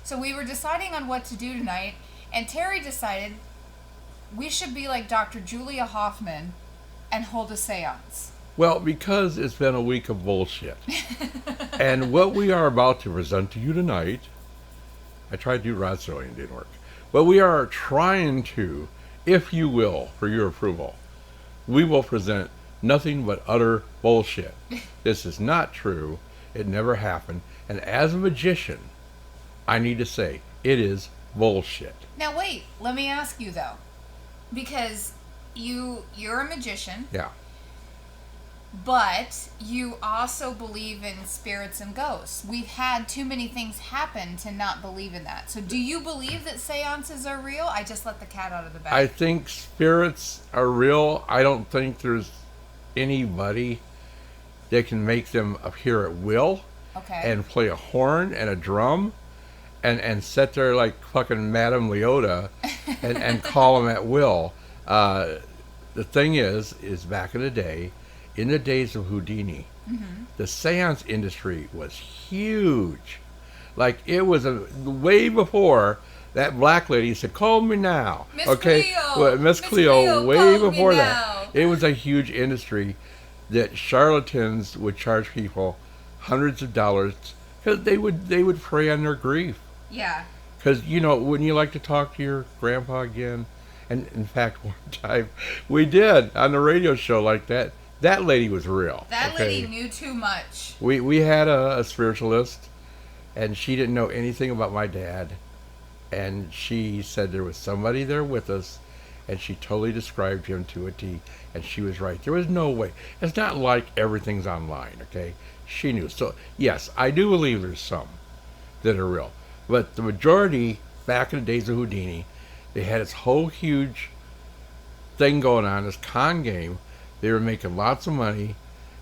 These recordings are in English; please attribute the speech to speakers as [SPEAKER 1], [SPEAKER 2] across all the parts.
[SPEAKER 1] So we were deciding on what to do tonight, and Terry decided we should be like Dr. Julia Hoffman and hold a seance.
[SPEAKER 2] Well, because it's been a week of bullshit. And what we are about to present to you tonight, I tried to do Rod Sterling, it didn't work. But we are trying to, if you will, for your approval, we will present nothing but utter bullshit. This is not true. It never happened. And as a magician, I need to say, it is bullshit.
[SPEAKER 1] Now wait, let me ask you though. Because you're a magician.
[SPEAKER 2] Yeah.
[SPEAKER 1] But you also believe in spirits and ghosts. We've had too many things happen to not believe in that. So do you believe that seances are real? I just let the cat out of the bag.
[SPEAKER 2] I think spirits are real. I don't think there's anybody that can make them appear at will.
[SPEAKER 1] Okay.
[SPEAKER 2] And play a horn and a drum and sit there like fucking Madame Leota and call them at will. The thing is back in the day, in the days of Houdini, the seance industry was huge. Like, it was way before that black lady said, call me now.
[SPEAKER 1] Miss
[SPEAKER 2] Okay?
[SPEAKER 1] Cleo.
[SPEAKER 2] Well, Miss Cleo, way
[SPEAKER 1] call me
[SPEAKER 2] before that.
[SPEAKER 1] now.
[SPEAKER 2] It was a huge industry that charlatans would charge people hundreds of dollars because they would prey on their grief.
[SPEAKER 1] Yeah.
[SPEAKER 2] Because, wouldn't you like to talk to your grandpa again? And in fact, one time we did on the radio show like that. That lady was real.
[SPEAKER 1] That lady knew too much.
[SPEAKER 2] We had a spiritualist, and she didn't know anything about my dad. And she said there was somebody there with us, and she totally described him to a T. And she was right. There was no way. It's not like everything's online, okay? She knew. So, yes, I do believe there's some that are real. But the majority, back in the days of Houdini, they had this whole huge thing going on, this con game. They were making lots of money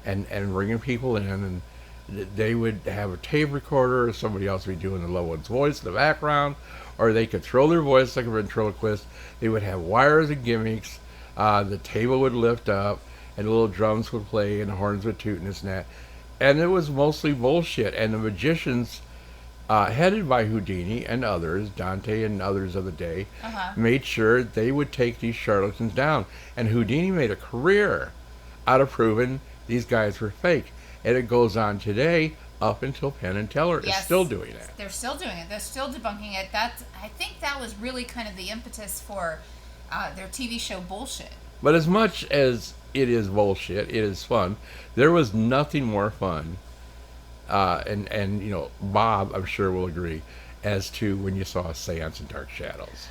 [SPEAKER 2] and bringing people in, and they would have a tape recorder, or somebody else would be doing the loved one's voice in the background, or they could throw their voice like a ventriloquist. They would have wires and gimmicks. The table would lift up, and the little drums would play, and the horns would toot and this and that. And it was mostly bullshit. And the magicians, headed by Houdini and others, Dante and others of the day, made sure they would take these charlatans down. And Houdini made a career out of proving these guys were fake. And it goes on today up until Penn and Teller is still doing it.
[SPEAKER 1] They're still doing it. They're still debunking it. I think that was really kind of the impetus for their TV show Bullshit.
[SPEAKER 2] But as much as it is bullshit, it is fun. There was nothing more fun, and Bob, I'm sure, will agree, as to when you saw a seance in Dark Shadows.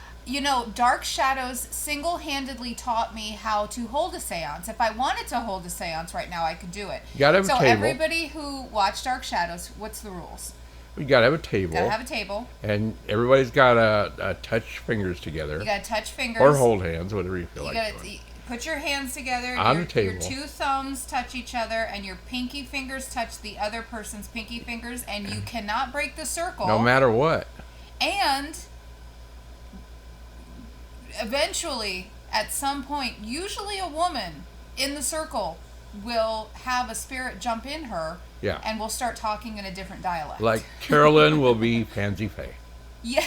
[SPEAKER 1] Dark Shadows single-handedly taught me how to hold a seance. If I wanted to hold a seance right now, I could do it.
[SPEAKER 2] You gotta have a table.
[SPEAKER 1] So everybody who watched Dark Shadows, what's the rules?
[SPEAKER 2] You gotta have a table.
[SPEAKER 1] Gotta have a table.
[SPEAKER 2] And everybody's gotta touch fingers together.
[SPEAKER 1] You gotta touch fingers.
[SPEAKER 2] Or hold hands, whatever you feel like doing.
[SPEAKER 1] Put your hands together.
[SPEAKER 2] On the table.
[SPEAKER 1] Your two thumbs touch each other, and your pinky fingers touch the other person's pinky fingers, and you cannot break the circle.
[SPEAKER 2] No matter what.
[SPEAKER 1] And eventually, at some point, usually a woman in the circle will have a spirit jump in her, and will start talking in a different dialect.
[SPEAKER 2] Like Carolyn will be Pansy Faye.
[SPEAKER 1] Yeah.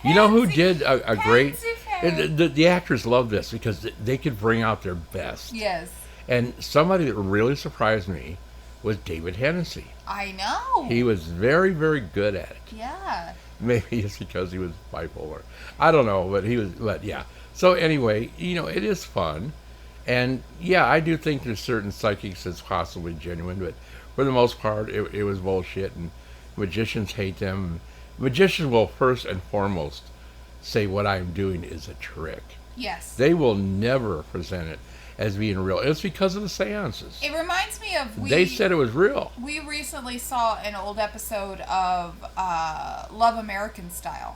[SPEAKER 2] You know who did a great... The actors love this because they could bring out their best.
[SPEAKER 1] Yes.
[SPEAKER 2] And somebody that really surprised me was David Hennessy.
[SPEAKER 1] I know.
[SPEAKER 2] He was very, very good at it.
[SPEAKER 1] Yeah.
[SPEAKER 2] Maybe it's because he was bipolar. I don't know, but yeah. So anyway, it is fun. And yeah, I do think there's certain psychics that's possibly genuine, but for the most part, it was bullshit, and magicians hate them. Magicians will first and foremost say what I'm doing is a trick.
[SPEAKER 1] Yes.
[SPEAKER 2] They will never present it as being real. It's because of the seances.
[SPEAKER 1] It reminds me of...
[SPEAKER 2] They said it was real.
[SPEAKER 1] We recently saw an old episode of Love American Style,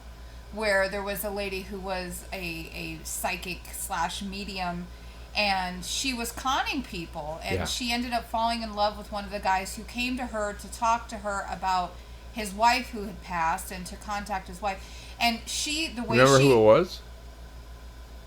[SPEAKER 1] where there was a lady who was a psychic / medium, and she was conning people, and she ended up falling in love with one of the guys who came to her to talk to her about his wife who had passed and to contact his wife. And
[SPEAKER 2] Remember who it was?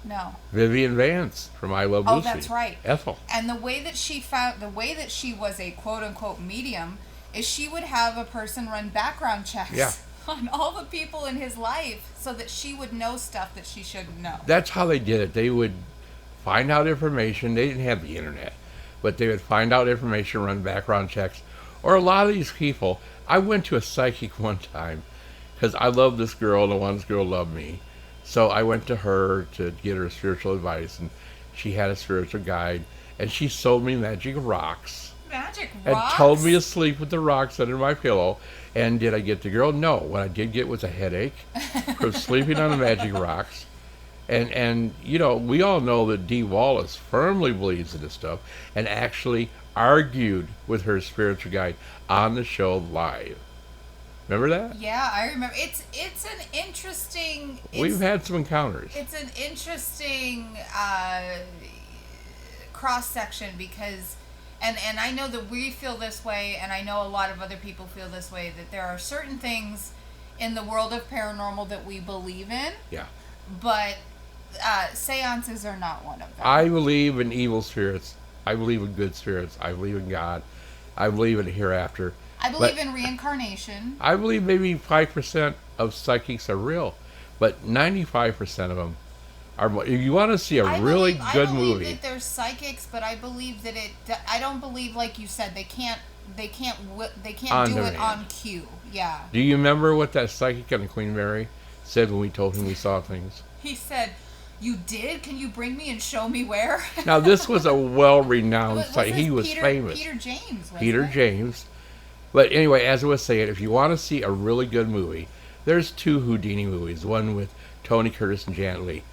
[SPEAKER 1] No.
[SPEAKER 2] Vivian Vance from I Love Lucy.
[SPEAKER 1] Oh, that's right.
[SPEAKER 2] Ethel.
[SPEAKER 1] And the way that she was a quote unquote medium is she would have a person run background checks on all the people in his life so that she would know stuff that she shouldn't know.
[SPEAKER 2] That's how they did it. They would find out information. They didn't have the internet, but they would find out information, run background checks. Or a lot of these people, I went to a psychic one time because I loved this girl and the one girl loved me. So I went to her to get her spiritual advice, and she had a spiritual guide, and she sold me magic rocks.
[SPEAKER 1] Magic
[SPEAKER 2] And
[SPEAKER 1] rocks?
[SPEAKER 2] told me to sleep with the rocks under my pillow. And did I get the girl? No. What I did get was a headache from sleeping on the magic rocks. And you know, we all know that Dee Wallace firmly believes in this stuff and actually argued with her spiritual guide on the show live. Remember that?
[SPEAKER 1] Yeah, I remember. It's an interesting...
[SPEAKER 2] We've had some encounters.
[SPEAKER 1] It's an interesting cross-section because... And I know that we feel this way, and I know a lot of other people feel this way, that there are certain things in the world of paranormal that we believe in.
[SPEAKER 2] Yeah.
[SPEAKER 1] But seances are not one of them.
[SPEAKER 2] I believe in evil spirits. I believe in good spirits. I believe in God. I believe in hereafter.
[SPEAKER 1] I believe in reincarnation.
[SPEAKER 2] I believe maybe 5% of psychics are real, but 95% of them are. If you want to see a really good movie,
[SPEAKER 1] I believe that there's psychics, but I believe that I don't believe, like you said, they can't do it on cue. Yeah.
[SPEAKER 2] Do you remember what that psychic on the Queen Mary said when we told him we saw things?
[SPEAKER 1] He said, "You did? Can you bring me and show me where?"
[SPEAKER 2] Now this was a well-renowned psychic. He was famous.
[SPEAKER 1] Peter James.
[SPEAKER 2] Peter James. But anyway, as I was saying, if you want to see a really good movie, there's 2 Houdini movies. One with Tony Curtis and Janet Leigh.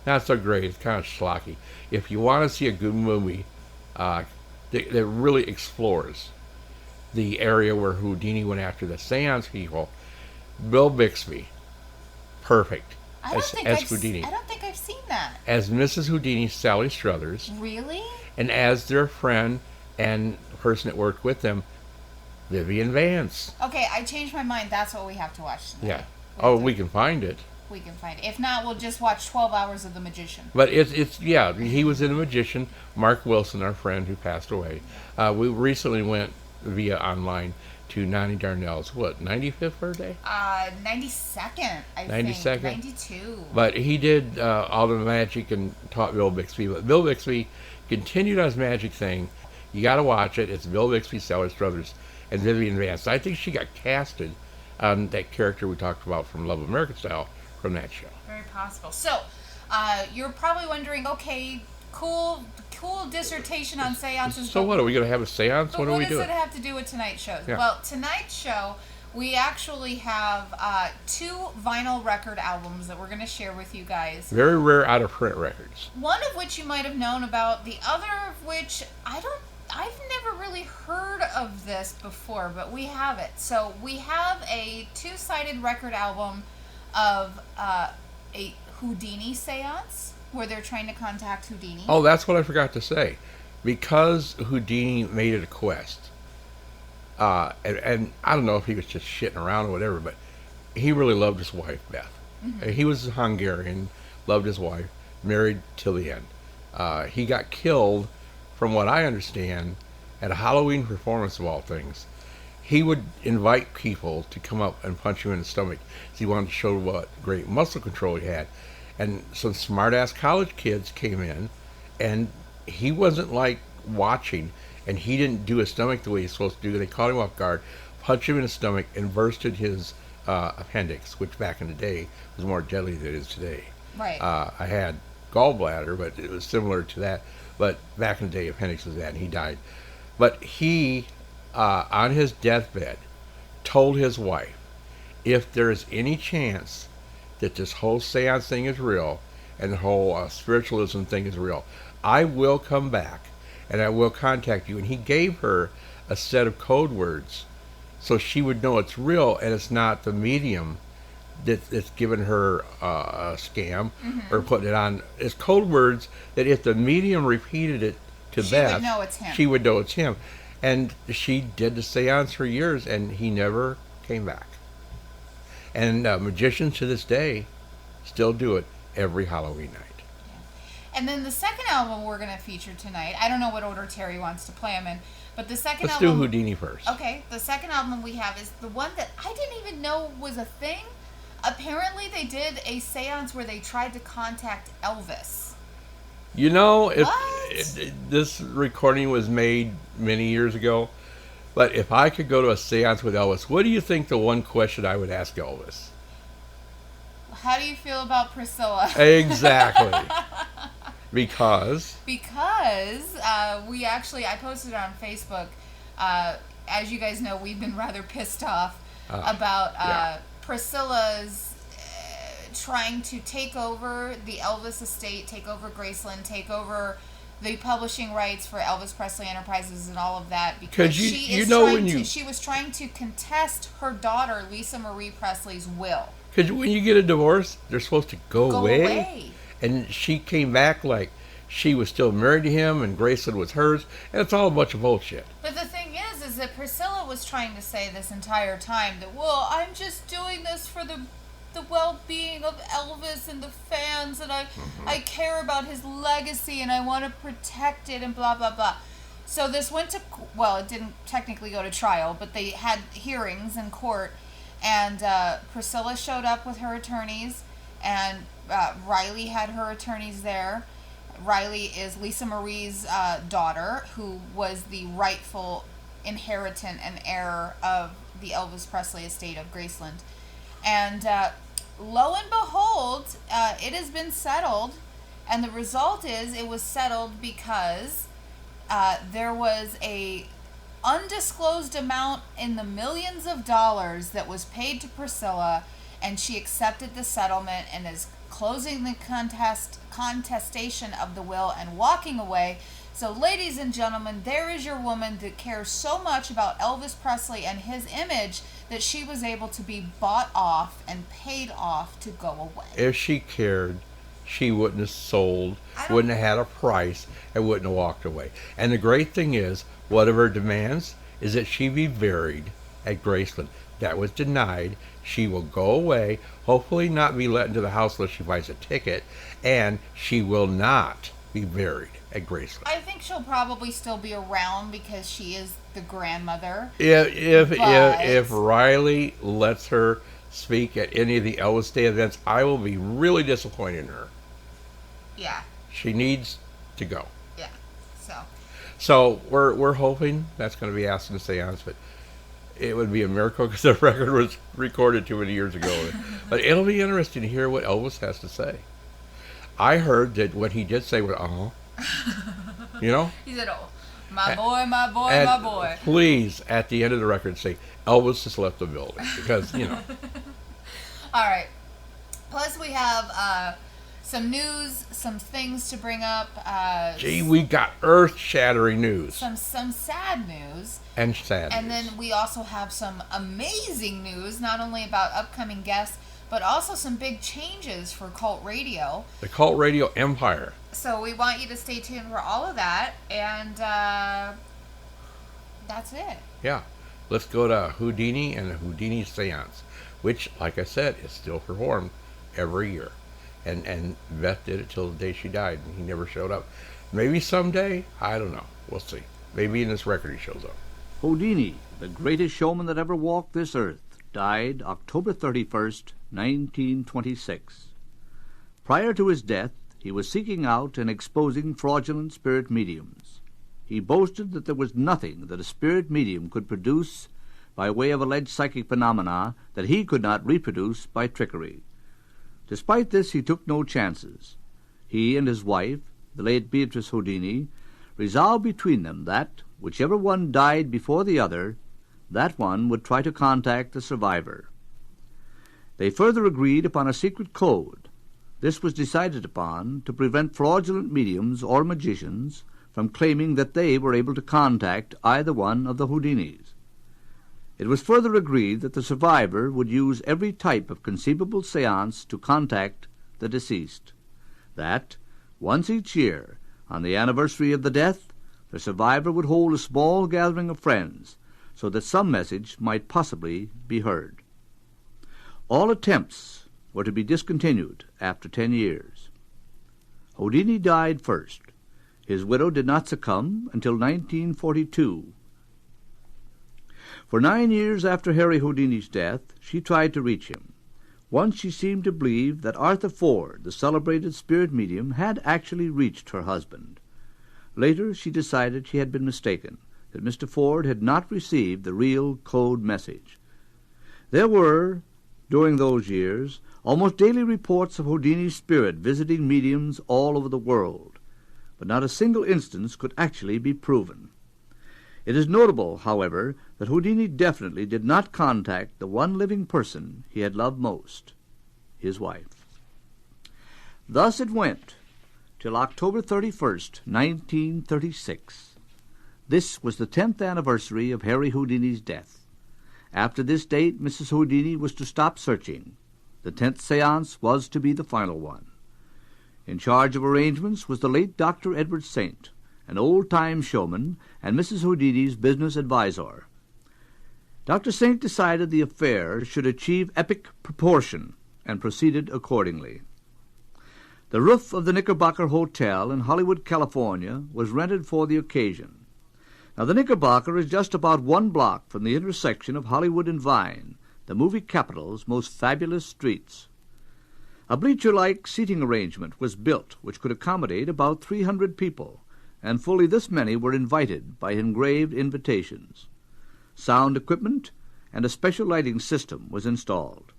[SPEAKER 2] Not so great. It's kind of schlocky. If you want to see a good movie that really explores the area where Houdini went after the seance people, Bill Bixby, perfect as Houdini.
[SPEAKER 1] I don't think I've seen that.
[SPEAKER 2] As Mrs. Houdini, Sally Struthers.
[SPEAKER 1] Really?
[SPEAKER 2] And as their friend and the person that worked with them, Vivian Vance.
[SPEAKER 1] Okay, I changed my mind. That's what we have to watch tonight.
[SPEAKER 2] Yeah. We can find it.
[SPEAKER 1] We can find it. If not, we'll just watch 12 Hours of The Magician.
[SPEAKER 2] But he was in The Magician. Mark Wilson, our friend who passed away. We recently went via online to Nani Darnell's, 95th birthday?
[SPEAKER 1] 92nd, I think.
[SPEAKER 2] 92nd?
[SPEAKER 1] 92.
[SPEAKER 2] But he did all the magic and taught Bill Bixby. But Bill Bixby continued on his magic thing. You got to watch it. It's Bill Bixby, Sally Struthers, and Vivian Vance. I think she got casted on that character we talked about from Love American Style from that show.
[SPEAKER 1] Very possible. So, you're probably wondering, okay, cool dissertation on seances.
[SPEAKER 2] So what, are we going to have a seance? What are we doing?
[SPEAKER 1] What does it have to do with tonight's show?
[SPEAKER 2] Yeah.
[SPEAKER 1] Well, tonight's show, we actually have 2 vinyl record albums that we're going to share with you guys.
[SPEAKER 2] Very rare out-of-print records.
[SPEAKER 1] One of which you might have known about, the other of which I've never really heard of this before, but we have it. So we have a 2-sided record album of a Houdini seance, where they're trying to contact Houdini.
[SPEAKER 2] Oh, that's what I forgot to say. Because Houdini made it a quest, and I don't know if he was just shitting around or whatever, but he really loved his wife, Beth. Mm-hmm. He was Hungarian, loved his wife, married till the end. He got killed, from what I understand, at a Halloween performance of all things. He would invite people to come up and punch him in the stomach because he wanted to show what great muscle control he had. And some smart-ass college kids came in, and he wasn't like watching, and he didn't do his stomach the way he's supposed to do. They caught him off guard, punched him in the stomach, and bursted his appendix, which back in the day was more deadly than it is today.
[SPEAKER 1] Right.
[SPEAKER 2] I had gallbladder, but it was similar to that. But back in the day, appendix was that, and he died. But he, on his deathbed, told his wife, if there's any chance that this whole seance thing is real and the whole spiritualism thing is real, I will come back and I will contact you. And he gave her a set of code words so she would know it's real and it's not the medium that's given her a scam or putting it on. It's code words that if the medium repeated it to Beth, she would know it's him. And she did the seance for years and he never came back. And magicians to this day still do it every Halloween night.
[SPEAKER 1] And then the second album we're going to feature tonight, I don't know what order Terry wants to play them in, but the second
[SPEAKER 2] Let's
[SPEAKER 1] album...
[SPEAKER 2] do Houdini first.
[SPEAKER 1] Okay, the second album we have is the one that I didn't even know was a thing. Apparently they did a seance where they tried to contact Elvis.
[SPEAKER 2] You know, this recording was made many years ago, but if I could go to a seance with Elvis, what do you think the one question I would ask Elvis?
[SPEAKER 1] How do you feel about Priscilla?
[SPEAKER 2] Exactly. Because
[SPEAKER 1] I posted it on Facebook. As you guys know, we've been rather pissed off about Priscilla's trying to take over the Elvis estate, take over Graceland, take over the publishing rights for Elvis Presley Enterprises and all of that, because she was trying to contest her daughter Lisa Marie Presley's will.
[SPEAKER 2] Because when you get a divorce, they're supposed to go away. And she came back like she was still married to him and Graceland was hers, and it's all a bunch of bullshit.
[SPEAKER 1] But the thing is that Priscilla was trying to say this entire time that, well, I'm just doing this for the well-being of Elvis and the fans, and I care about his legacy and I want to protect it and blah, blah, blah. So this went to, well, it didn't technically go to trial, but they had hearings in court, and Priscilla showed up with her attorneys, and Riley had her attorneys there. Riley is Lisa Marie's daughter, who was the rightful inheritant and heir of the Elvis Presley estate of Graceland. And lo and behold, it has been settled, and the result is it was settled because there was a undisclosed amount in the millions of dollars that was paid to Priscilla, and she accepted the settlement and is closing the contestation of the will and walking away. So, ladies and gentlemen, there is your woman that cares so much about Elvis Presley and his image that she was able to be bought off and paid off to go away.
[SPEAKER 2] If she cared, she wouldn't have sold, wouldn't have had a price, and wouldn't have walked away. And the great thing is, one of her demands is that she be buried at Graceland. That was denied. She will go away, hopefully not be let into the house unless she buys a ticket, and she will not be buried at Graceland.
[SPEAKER 1] I think she'll probably still be around because she is the grandmother.
[SPEAKER 2] If Riley lets her speak at any of the Elvis Day events, I will be really disappointed in her.
[SPEAKER 1] Yeah.
[SPEAKER 2] She needs to go.
[SPEAKER 1] Yeah.
[SPEAKER 2] So we're hoping that's going to be asked in the seance, but it would be a miracle because the record was recorded too many years ago. But it'll be interesting to hear what Elvis has to say. I heard that what he did say was, you know?
[SPEAKER 1] He said, oh, my boy, my boy,
[SPEAKER 2] and
[SPEAKER 1] my boy.
[SPEAKER 2] Please, at the end of the record, say, Elvis has left the building. Because, you know.
[SPEAKER 1] All right. Plus, we have some news, some things to bring up.
[SPEAKER 2] Gee, we got earth-shattering news.
[SPEAKER 1] Some sad news.
[SPEAKER 2] And sad
[SPEAKER 1] And
[SPEAKER 2] news.
[SPEAKER 1] then we also have some amazing news, not only about upcoming guests, but also some big changes for Cult Radio.
[SPEAKER 2] The Cult Radio Empire.
[SPEAKER 1] So we want you to stay tuned for all of that, and that's it.
[SPEAKER 2] Yeah. Let's go to Houdini and the Houdini Seance, which, like I said, is still performed every year. And Beth did it till the day she died, and he never showed up. Maybe someday, I don't know. We'll see. Maybe in this record he shows up.
[SPEAKER 3] Houdini, the greatest showman that ever walked this earth, died October 31st, 1926. Prior to his death, he was seeking out and exposing fraudulent spirit mediums. He boasted that there was nothing that a spirit medium could produce by way of alleged psychic phenomena that he could not reproduce by trickery. Despite this, he took no chances. He and his wife, the late Beatrice Houdini, resolved between them that, whichever one died before the other, that one would try to contact the survivor. They further agreed upon a secret code. This was decided upon to prevent fraudulent mediums or magicians from claiming that they were able to contact either one of the Houdinis. It was further agreed that the survivor would use every type of conceivable seance to contact the deceased. That, once each year, on the anniversary of the death, the survivor would hold a small gathering of friends so that some message might possibly be heard. All attempts were to be discontinued after 10 years. Houdini died first. His widow did not succumb until 1942. For 9 years after Harry Houdini's death, she tried to reach him. Once she seemed to believe that Arthur Ford, the celebrated spirit medium, had actually reached her husband. Later, she decided she had been mistaken, that Mr. Ford had not received the real code message. There were, during those years, almost daily reports of Houdini's spirit visiting mediums all over the world, but not a single instance could actually be proven. It is notable, however, that Houdini definitely did not contact the one living person he had loved most, his wife. Thus it went till October 31st, 1936. This was the 10th anniversary of Harry Houdini's death. After this date, Mrs. Houdini was to stop searching. The 10th seance was to be the final one. In charge of arrangements was the late Dr. Edward Saint, an old-time showman and Mrs. Houdini's business advisor. Dr. Saint decided the affair should achieve epic proportion and proceeded accordingly. The roof of the Knickerbocker Hotel in Hollywood, California, was rented for the occasion. Now, the Knickerbocker is just about 1 block from the intersection of Hollywood and Vine, the movie capital's most fabulous streets. A bleacher-like seating arrangement was built which could accommodate about 300 people, and fully this many were invited by engraved invitations. Sound equipment and a special lighting system was installed.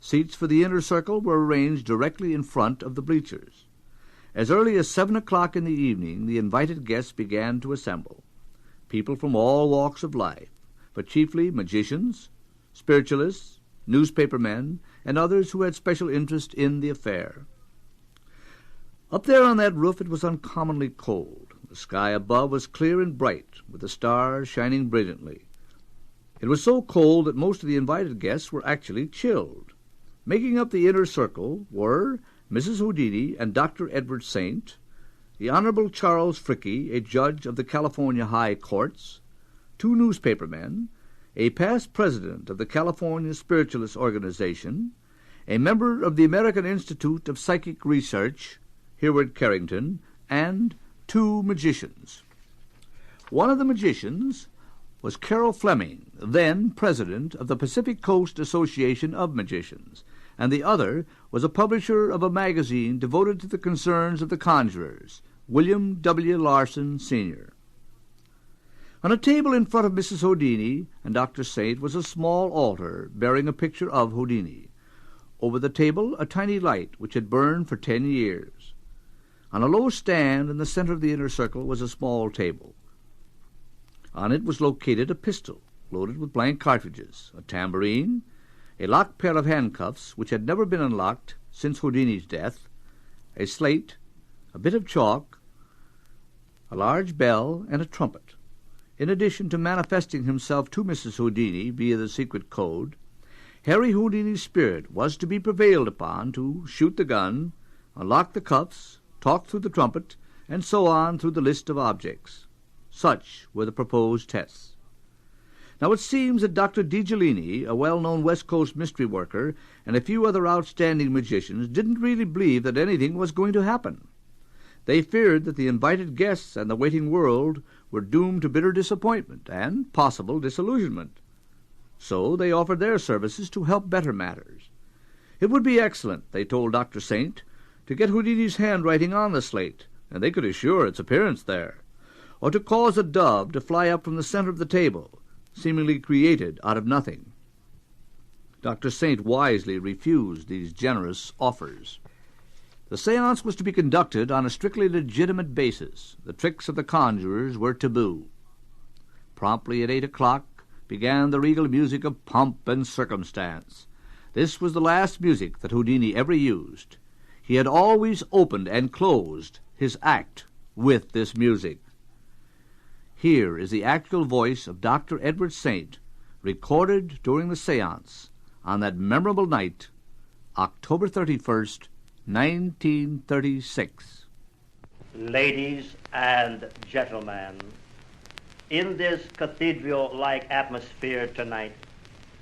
[SPEAKER 3] Seats for the inner circle were arranged directly in front of the bleachers. As early as 7 o'clock in the evening, the invited guests began to assemble. People from all walks of life, but chiefly magicians, spiritualists, newspapermen, and others who had special interest in the affair. Up there on that roof it was uncommonly cold. The sky above was clear and bright, with the stars shining brilliantly. It was so cold that most of the invited guests were actually chilled. Making up the inner circle were Mrs. Houdini and Dr. Edward Saint, the Honorable Charles Fricke, a judge of the California High Courts, 2 newspapermen, a past president of the California Spiritualist Organization, a member of the American Institute of Psychic Research, Hereward Carrington, and 2 magicians. One of the magicians was Carol Fleming, then president of the Pacific Coast Association of Magicians, and the other was a publisher of a magazine devoted to the concerns of the conjurers, William W. Larson, Sr. On a table in front of Mrs. Houdini and Dr. Saint was a small altar bearing a picture of Houdini. Over the table a tiny light which had burned for 10 years. On a low stand in the center of the inner circle was a small table. On it was located a pistol loaded with blank cartridges, a tambourine, a locked pair of handcuffs which had never been unlocked since Houdini's death, a slate, a bit of chalk, a large bell, and a trumpet. In addition to manifesting himself to Mrs. Houdini via the secret code, Harry Houdini's spirit was to be prevailed upon to shoot the gun, unlock the cuffs, talk through the trumpet, and so on through the list of objects. Such were the proposed tests. Now it seems that Dr. DiGiolini, a well-known West Coast mystery worker, and a few other outstanding magicians didn't really believe that anything was going to happen. They feared that the invited guests and the waiting world were doomed to bitter disappointment and possible disillusionment. So they offered their services to help better matters. It would be excellent, they told Dr. Saint, to get Houdini's handwriting on the slate, and they could assure its appearance there, or to cause a dove to fly up from the center of the table, seemingly created out of nothing. Dr. Saint wisely refused these generous offers. The seance was to be conducted on a strictly legitimate basis. The tricks of the conjurers were taboo. Promptly at 8 o'clock began the regal music of pomp and circumstance. This was the last music that Houdini ever used. He had always opened and closed his act with this music. Here is the actual voice of Dr. Edward Saint, recorded during the seance on that memorable night, October 31st, 1936.
[SPEAKER 4] Ladies and gentlemen, in this cathedral-like atmosphere tonight,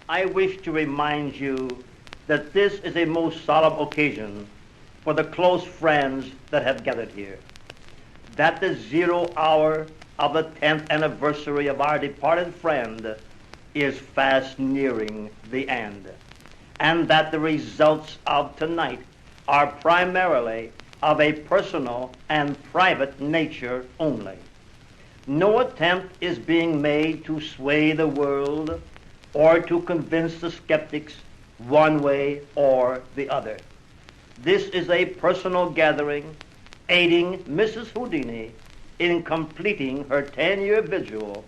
[SPEAKER 4] I wish to remind you that this is a most solemn occasion for the close friends that have gathered here, that the 0 hour of the 10th anniversary of our departed friend is fast nearing the end, and that the results of tonight are primarily of a personal and private nature only. No attempt is being made to sway the world or to convince the skeptics one way or the other. This is a personal gathering aiding Mrs. Houdini in completing her 10-year vigil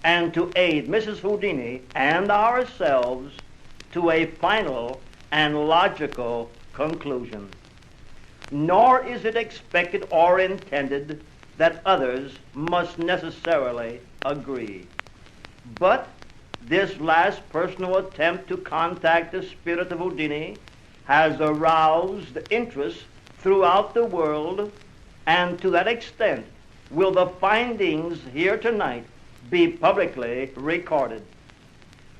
[SPEAKER 4] and to aid Mrs. Houdini and ourselves to a final and logical conclusion. Nor is it expected or intended that others must necessarily agree. But this last personal attempt to contact the spirit of Houdini has aroused interest throughout the world, and to that extent will the findings here tonight be publicly recorded.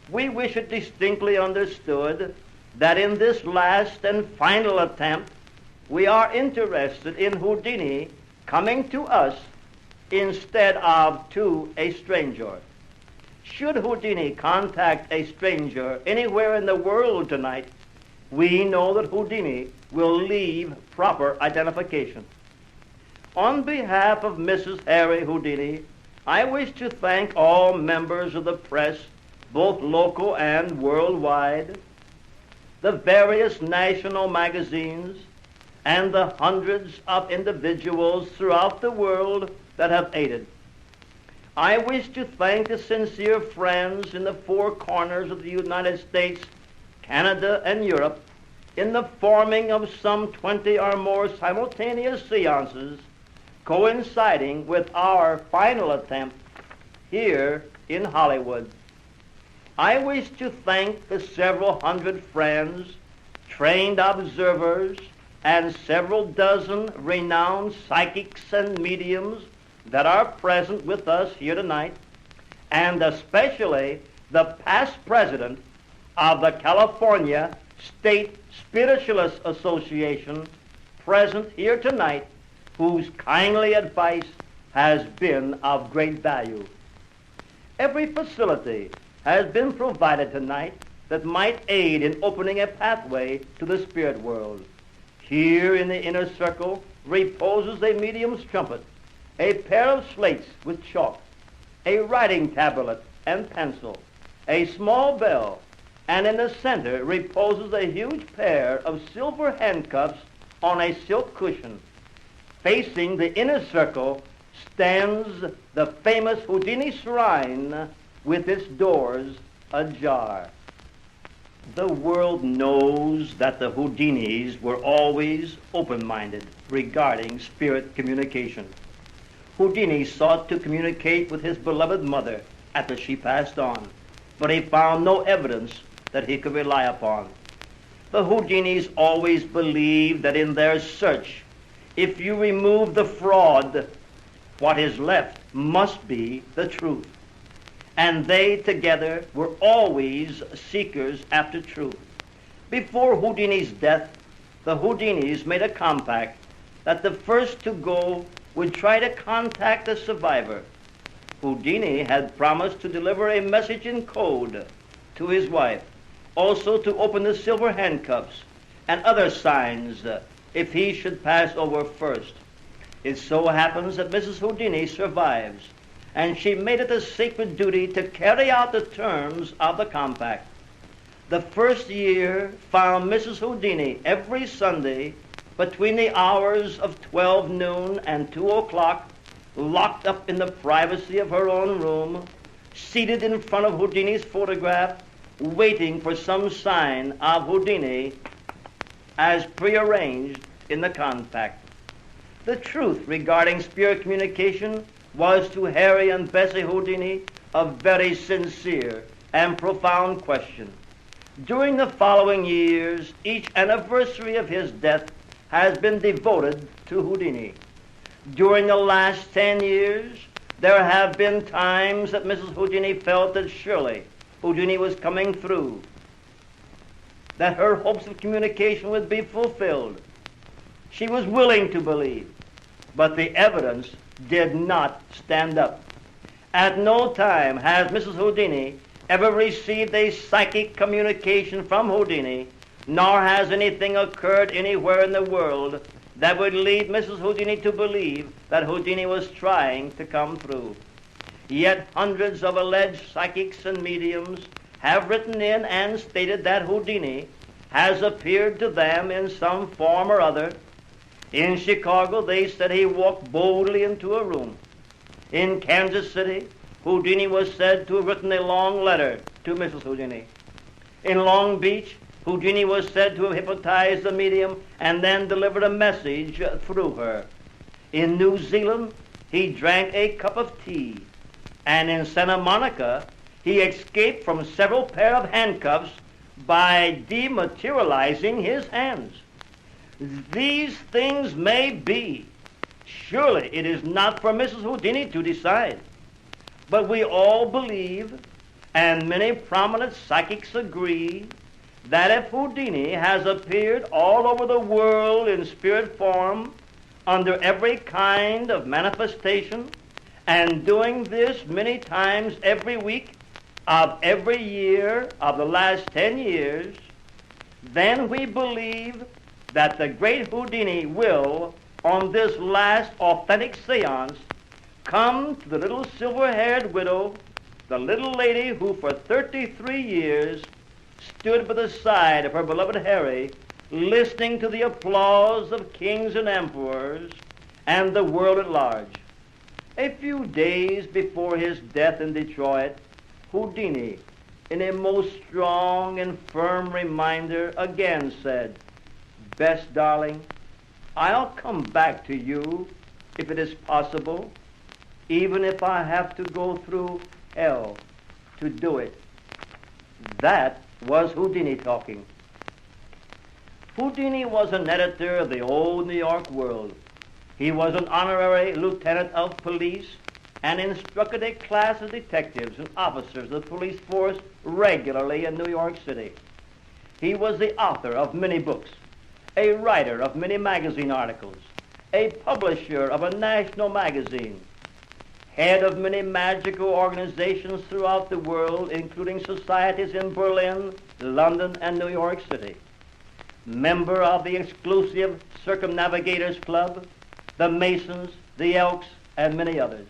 [SPEAKER 4] We wish it distinctly understood that in this last and final attempt, we are interested in Houdini coming to us instead of to a stranger. Should Houdini contact a stranger anywhere in the world tonight, we know that Houdini will leave proper identification. On behalf of Mrs. Harry Houdini, I wish to thank all members of the press, both local and worldwide, the various national magazines, and the hundreds of individuals throughout the world that have aided. I wish to thank the sincere friends in the four corners of the United States, Canada, and Europe in the forming of some 20 or more simultaneous seances coinciding with our final attempt here in Hollywood. I wish to thank the several hundred friends, trained observers, and several dozen renowned psychics and mediums that are present with us here tonight, and especially the past president of the California State Spiritualist Association present here tonight, whose kindly advice has been of great value. Every facility has been provided tonight that might aid in opening a pathway to the spirit world. Here in the inner circle reposes a medium's trumpet, a pair of slates with chalk, a writing tablet and pencil, a small bell, and in the center reposes a huge pair of silver handcuffs on a silk cushion. Facing the inner circle stands the famous Houdini shrine with its doors ajar. The world knows that the Houdinis were always open-minded regarding spirit communication. Houdini sought to communicate with his beloved mother after she passed on, but he found no evidence that he could rely upon. The Houdinis always believed that in their search, if you remove the fraud, what is left must be the truth. And they together were always seekers after truth. Before Houdini's death, the Houdinis made a compact that the first to go would try to contact the survivor. Houdini had promised to deliver a message in code to his wife, also to open the silver handcuffs and other signs if he should pass over first. It so happens that Mrs. Houdini survives, and she made it a sacred duty to carry out the terms of the compact. The first year found Mrs. Houdini every Sunday between the hours of 12 noon and 2 o'clock, locked up in the privacy of her own room, seated in front of Houdini's photograph, waiting for some sign of Houdini as prearranged in the compact. The truth regarding spirit communication was to Harry and Bessie Houdini a very sincere and profound question. During the following years, each anniversary of his death has been devoted to Houdini. During the last 10 years, there have been times that Mrs. Houdini felt that surely Houdini was coming through, that her hopes of communication would be fulfilled. She was willing to believe, but the evidence did not stand up. At no time has Mrs. Houdini ever received a psychic communication from Houdini, nor has anything occurred anywhere in the world that would lead Mrs. Houdini to believe that Houdini was trying to come through. Yet hundreds of alleged psychics and mediums have written in and stated that Houdini has appeared to them in some form or other. In Chicago, they said he walked boldly into a room. In Kansas City, Houdini was said to have written a long letter to Mrs. Houdini. In Long Beach, Houdini was said to have hypnotized the medium and then delivered a message through her. In New Zealand, he drank a cup of tea. And in Santa Monica, he escaped from several pair of handcuffs by dematerializing his hands. These things may be. Surely it is not for Mrs. Houdini to decide. But we all believe, and many prominent psychics agree, that if Houdini has appeared all over the world in spirit form, under every kind of manifestation, and doing this many times every week of every year of the last 10 years, then we believe that the great Houdini will, on this last authentic seance, come to the little silver-haired widow, the little lady who for 33 years stood by the side of her beloved Harry, listening to the applause of kings and emperors and the world at large. A few days before his death in Detroit, Houdini, in a most strong and firm reminder, again said, "Bess, darling, I'll come back to you if it is possible, even if I have to go through hell to do it." That was Houdini talking. Houdini was an editor of the old New York World. He was an honorary lieutenant of police and instructed a class of detectives and officers of the police force regularly in New York City. He was the author of many books, a writer of many magazine articles, a publisher of a national magazine, head of many magical organizations throughout the world, including societies in Berlin, London, and New York City, member of the exclusive Circumnavigators Club, the Masons, the Elks, and many others.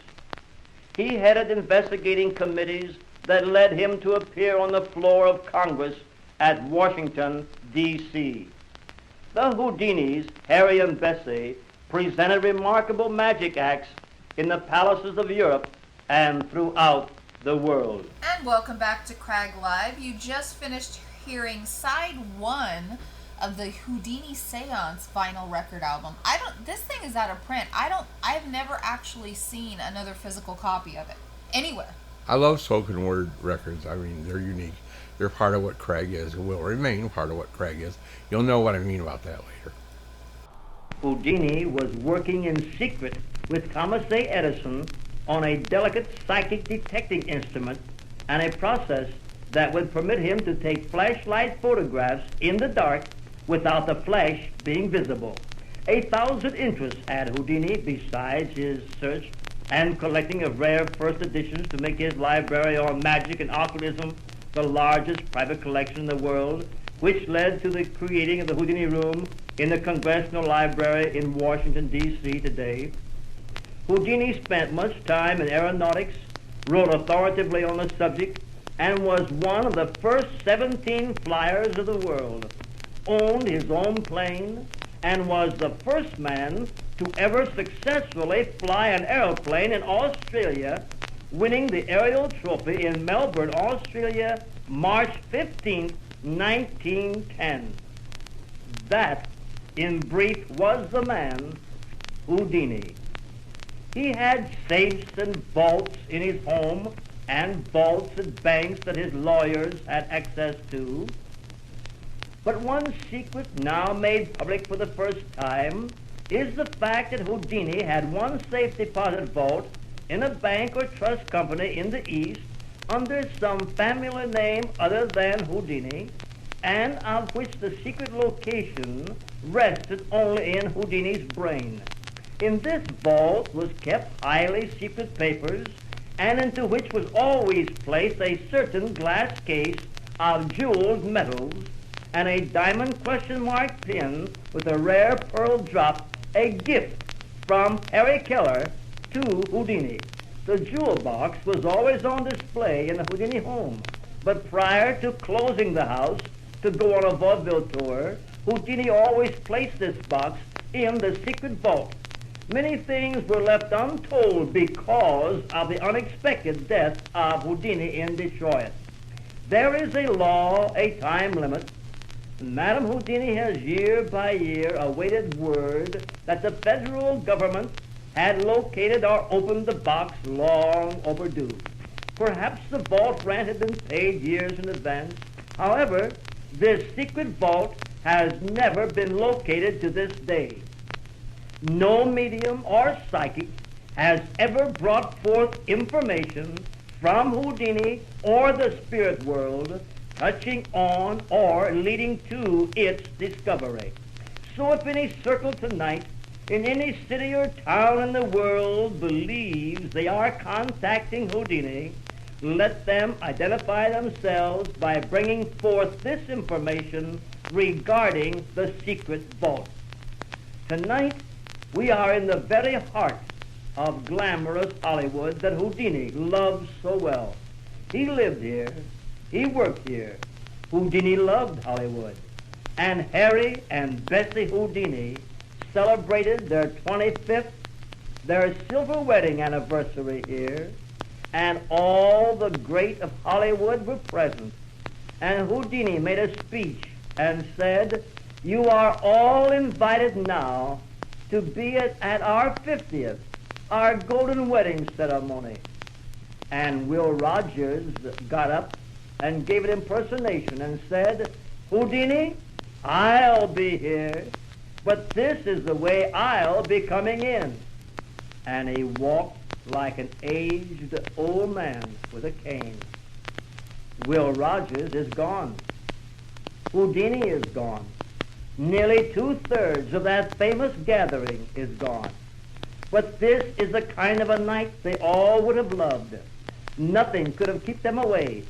[SPEAKER 4] He headed investigating committees that led him to appear on the floor of Congress at Washington, D.C. The Houdinis, Harry and Bessie, presented remarkable magic acts in the palaces of Europe and throughout the world.
[SPEAKER 1] And welcome back to CRAGG Live. You just finished hearing side one of the Houdini Seance vinyl record album. This thing is out of print. I've never actually seen another physical copy of it anywhere.
[SPEAKER 2] I love spoken word records. I mean, they're unique. They're part of what CRAGG is and will remain part of what CRAGG is. You'll know what I mean about that later.
[SPEAKER 4] Houdini was working in secret with Thomas A. Edison on a delicate psychic detecting instrument and a process that would permit him to take flashlight photographs in the dark without the flash being visible. 1,000 interests had Houdini besides his search and collecting of rare first editions to make his library on magic and occultism the largest private collection in the world, which led to the creating of the Houdini Room in the Congressional Library in Washington, D.C. today. Houdini spent much time in aeronautics, wrote authoritatively on the subject, and was one of the first 17 flyers of the world, owned his own plane, and was the first man to ever successfully fly an aeroplane in Australia, winning the aerial trophy in Melbourne, Australia, March 15, 1910. That, in brief, was the man, Houdini. He had safes and vaults in his home and vaults at banks that his lawyers had access to. But one secret now made public for the first time is the fact that Houdini had one safe deposit vault in a bank or trust company in the East under some family name other than Houdini, and of which the secret location rested only in Houdini's brain. In this vault was kept highly secret papers, and into which was always placed a certain glass case of jeweled metals and a diamond question mark pin with a rare pearl drop, a gift from Harry Keller to Houdini. The jewel box was always on display in the Houdini home, but prior to closing the house to go on a vaudeville tour, Houdini always placed this box in the secret vault. Many things were left untold because of the unexpected death of Houdini in Detroit. There is a law, a time limit. Madame Houdini has year by year awaited word that the federal government had located or opened the box long overdue. Perhaps the vault rent had been paid years in advance. However, this secret vault has never been located to this day. No medium or psychic has ever brought forth information from Houdini or the spirit world touching on or leading to its discovery. So if any circle tonight in any city or town in the world believes they are contacting Houdini, let them identify themselves by bringing forth this information regarding the secret vault. Tonight, we are in the very heart of glamorous Hollywood that Houdini loved so well. He lived here. He worked here. Houdini loved Hollywood. And Harry and Bessie Houdini celebrated their 25th, their silver wedding anniversary here, and all the great of Hollywood were present. And Houdini made a speech and said, "You are all invited now to be at our 50th, our golden wedding ceremony." And Will Rogers got up and gave an impersonation and said, "Houdini, I'll be here, but this is the way I'll be coming in." And he walked like an aged old man with a cane. Will Rogers is gone. Houdini is gone. Nearly 2/3 of that famous gathering is gone. But this is the kind of a night they all would have loved. Nothing could have kept them away.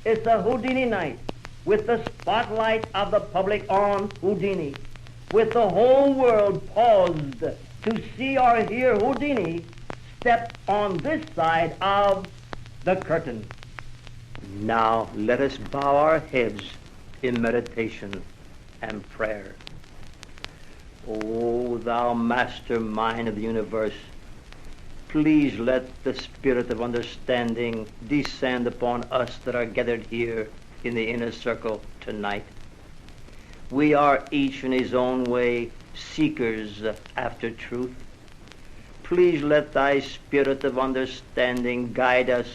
[SPEAKER 4] It's a Houdini night with the spotlight of the public on Houdini, with the whole world paused to see or hear Houdini step on this side of the curtain. Now let us bow our heads in meditation and prayer. O thou mastermind of the universe, please let the spirit of understanding descend upon us that are gathered here in the inner circle tonight. We are each in his own way seekers after truth. Please let thy spirit of understanding guide us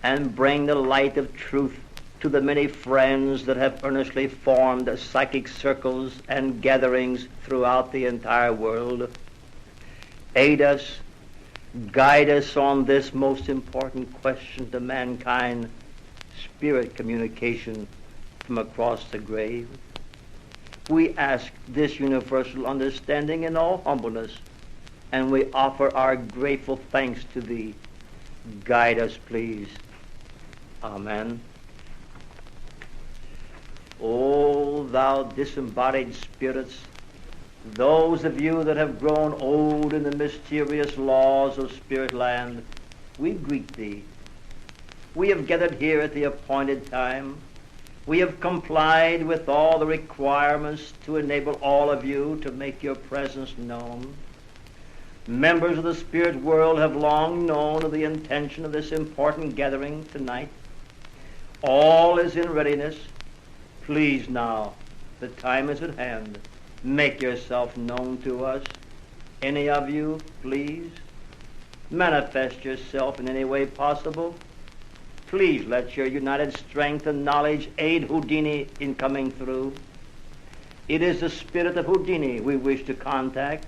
[SPEAKER 4] and bring the light of truth to the many friends that have earnestly formed psychic circles and gatherings throughout the entire world. Aid us, guide us on this most important question to mankind, spirit communication from across the grave. We ask this universal understanding in all humbleness, and we offer our grateful thanks to thee. Guide us, please. Amen. O thou disembodied spirits, those of you that have grown old in the mysterious laws of spirit land, we greet thee. We have gathered here at the appointed time. We have complied with all the requirements to enable all of you to make your presence known. Members of the spirit world have long known of the intention of this important gathering tonight. All is in readiness. Please now, the time is at hand. Make yourself known to us. Any of you, please. Manifest yourself in any way possible. Please let your united strength and knowledge aid Houdini in coming through. It is the spirit of Houdini we wish to contact.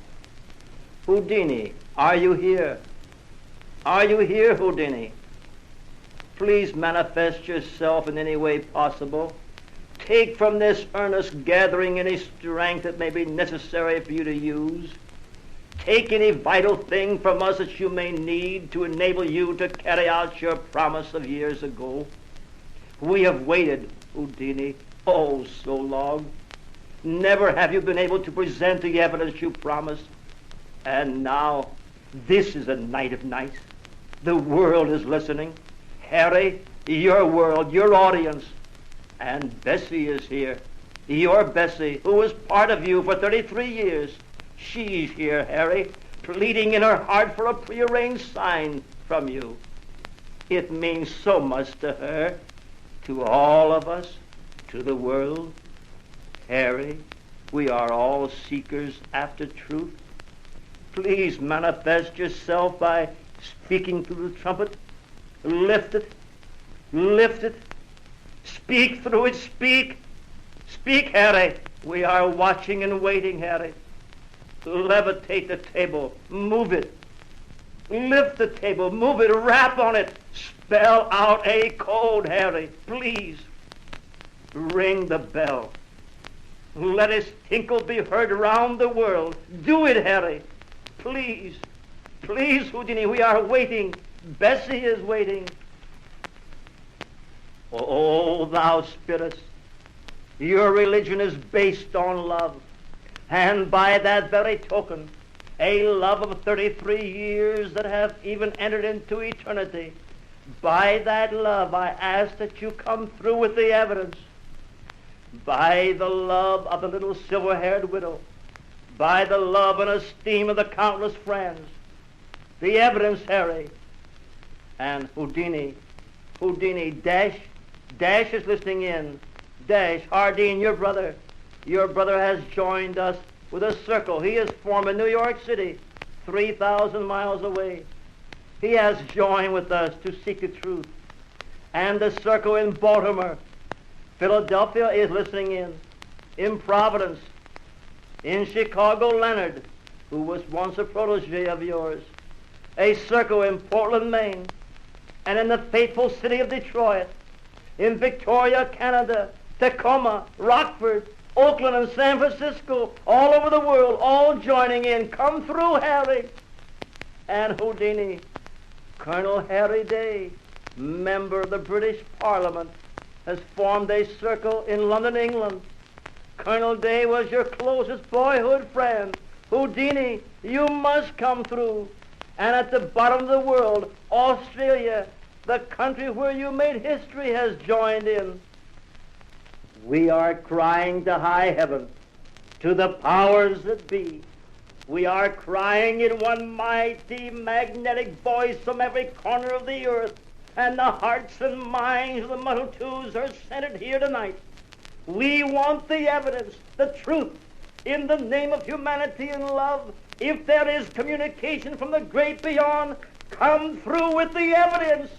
[SPEAKER 4] Houdini, are you here? Are you here, Houdini? Please manifest yourself in any way possible. take from this earnest gathering any strength that may be necessary for you to use. Take any vital thing from us that you may need to enable you to carry out your promise of years ago. We have waited, Houdini, oh, so long. Never have you been able to present the evidence you promised. And now, this is a night of nights. The world is listening. Harry, your world, your audience. And Bessie is here. Your Bessie, who was part of you for 33 years. She's here, Harry, pleading in her heart for a prearranged sign from you. It means so much to her, to all of us, to the world. Harry, we are all seekers after truth. Please manifest yourself by speaking through the trumpet. Lift it. Lift it. Speak through it. Speak. Speak, Harry. We are watching and waiting, Harry. Levitate the table. Move it. Lift the table. Move it. Rap on it. Spell out a code, Harry. Please. Ring the bell. Let its tinkle be heard around the world. Do it, Harry. Please. Please, Houdini, we are waiting. Bessie is waiting. Oh, thou spirit, your religion is based on love. And by that very token, a love of 33 years that have even entered into eternity, by that love I ask that you come through with the evidence. By the love of the little silver-haired widow, by the love and esteem of the countless friends, the evidence, Harry. And Houdini, Dash is listening in. Dash, Hardin, your brother has joined us with a circle. He is formed in New York City, 3,000 miles away. He has joined with us to seek the truth. And the circle in Baltimore, Philadelphia is listening in. In Providence, in Chicago, Leonard, who was once a protege of yours. A circle in Portland, Maine, and in the faithful city of Detroit, in Victoria, Canada, Tacoma, Rockford, Oakland, and San Francisco, all over the world, all joining in. Come through, Harry. And Houdini, Colonel Harry Day, member of the British Parliament, has formed a circle in London, England. Colonel Day was your closest boyhood friend. Houdini, you must come through. And at the bottom of the world, Australia, the country where you made history, has joined in. We are crying to high heaven, to the powers that be. We are crying in one mighty magnetic voice from every corner of the earth, and the hearts and minds of the multitudes are centered here tonight. We want the evidence, the truth, in the name of humanity and love. If there is communication from the great beyond, come through with the evidence.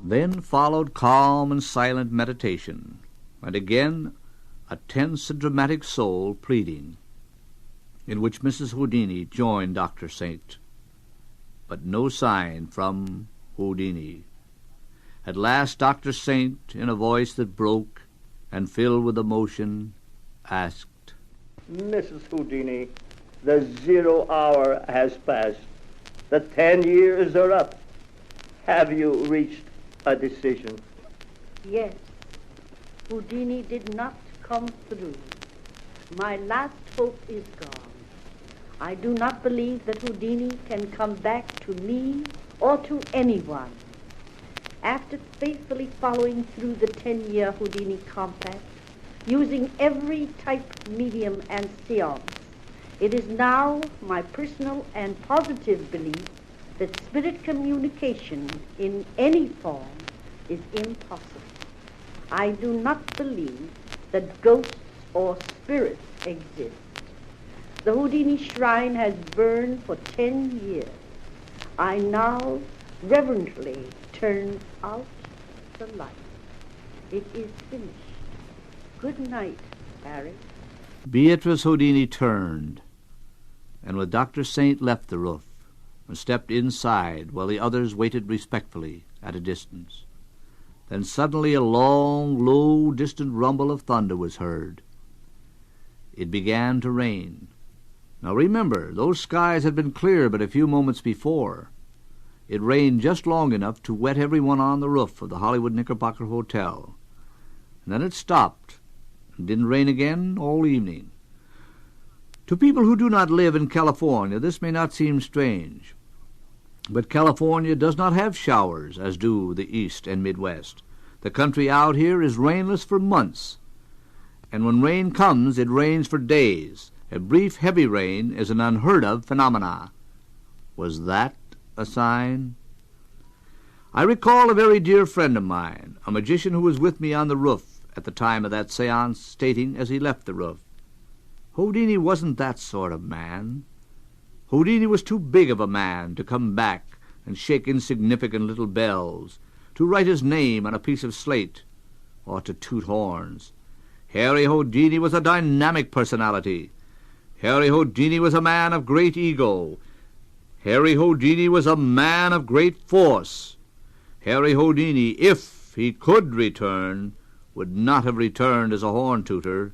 [SPEAKER 3] Then followed calm and silent meditation, and again a tense and dramatic soul pleading, in which Mrs. Houdini joined Dr. Saint. But no sign from Houdini. At last Dr. Saint, in a voice that broke and filled with emotion, asked,
[SPEAKER 4] Mrs. Houdini, the 0 hour has passed. The 10 years are up. Have you reached a decision?
[SPEAKER 5] Yes. Houdini did not come through. My last hope is gone. I do not believe that Houdini can come back to me or to anyone. After faithfully following through the 10-year Houdini compact, using every type, medium, and seance, it is now my personal and positive belief that spirit communication in any form is impossible. I do not believe that ghosts or spirits exist. The Houdini shrine has burned for 10 years. I now reverently turn out the light. It is finished. Good night, Harry.
[SPEAKER 3] Beatrice Houdini turned, and with Dr. Saint left the roof and stepped inside while the others waited respectfully at a distance. Then suddenly a long, low, distant rumble of thunder was heard. It began to rain. Now remember, those skies had been clear but a few moments before. It rained just long enough to wet everyone on the roof of the Hollywood Knickerbocker Hotel. And then it stopped and didn't rain again all evening. To people who do not live in California, this may not seem strange. But California does not have showers as do the East and Midwest. The country out here is rainless for months. And when rain comes, it rains for days. A brief, heavy rain is an unheard-of phenomena. Was that a sign? I recall a very dear friend of mine, a magician who was with me on the roof at the time of that seance, stating as he left the roof, Houdini wasn't that sort of man. Houdini was too big of a man to come back and shake insignificant little bells, to write his name on a piece of slate, or to toot horns. Harry Houdini was a dynamic personality. Harry Houdini was a man of great ego. Harry Houdini was a man of great force. Harry Houdini, if he could return, would not have returned as a horn tooter,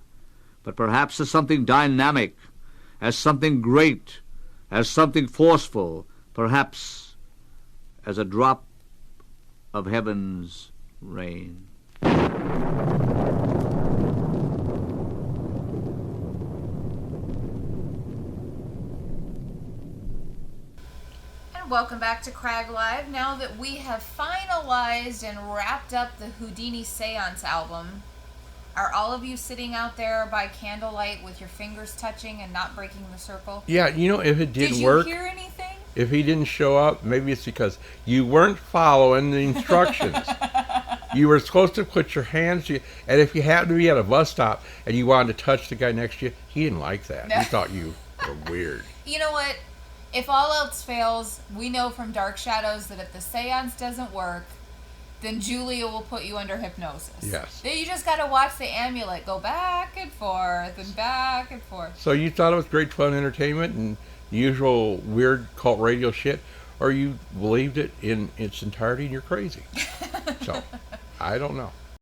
[SPEAKER 3] but perhaps as something dynamic, as something great, as something forceful, perhaps as a drop of heaven's rain.
[SPEAKER 1] Welcome back to CRAGG Live. Now that we have finalized and wrapped up the Houdini Seance album, are all of you sitting out there by candlelight with your fingers touching and not breaking the circle?
[SPEAKER 2] Yeah, if it didn't work,
[SPEAKER 1] did you hear anything?
[SPEAKER 2] If he didn't show up, maybe it's because you weren't following the instructions. You were supposed to put your hands, and if you happened to be at a bus stop and you wanted to touch the guy next to you, he didn't like that.
[SPEAKER 1] No.
[SPEAKER 2] He thought you were weird.
[SPEAKER 1] You know what? If all else fails, we know from Dark Shadows that if the seance doesn't work, then Julia will put you under hypnosis.
[SPEAKER 2] Yes.
[SPEAKER 1] Then you just got to watch the amulet go back and forth and back and forth.
[SPEAKER 2] So you thought it was great fun entertainment and usual weird cult radio shit, or you believed it in its entirety and you're crazy. So, I don't know.